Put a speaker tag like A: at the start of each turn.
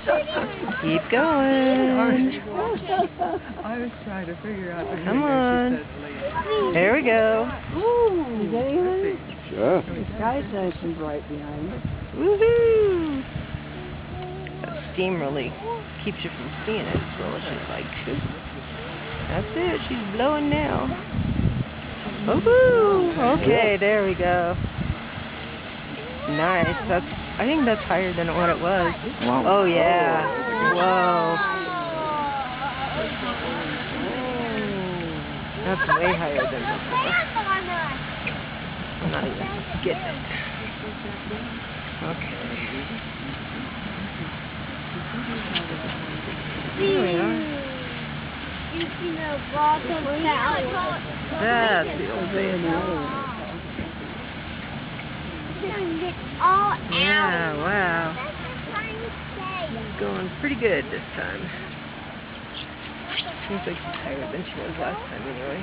A: Keep going.
B: I was trying to figure out the
A: Come on. There we go.
C: Ooh, you get anything?
D: Sure.
C: The sky's nice and bright behind it.
A: Woohoo! That steam really keeps you from seeing it as well as you'd like to. That's it. She's blowing now. Woohoo! Okay, there we go. Nice. I think that's higher than what it was.
D: Wow.
A: Oh yeah. Whoa. That's way higher than before. I'm not even getting it. Okay. Here we are. That's the old thing. Yeah, wow. Going pretty good this time. Seems like she's higher than she was last time anyway.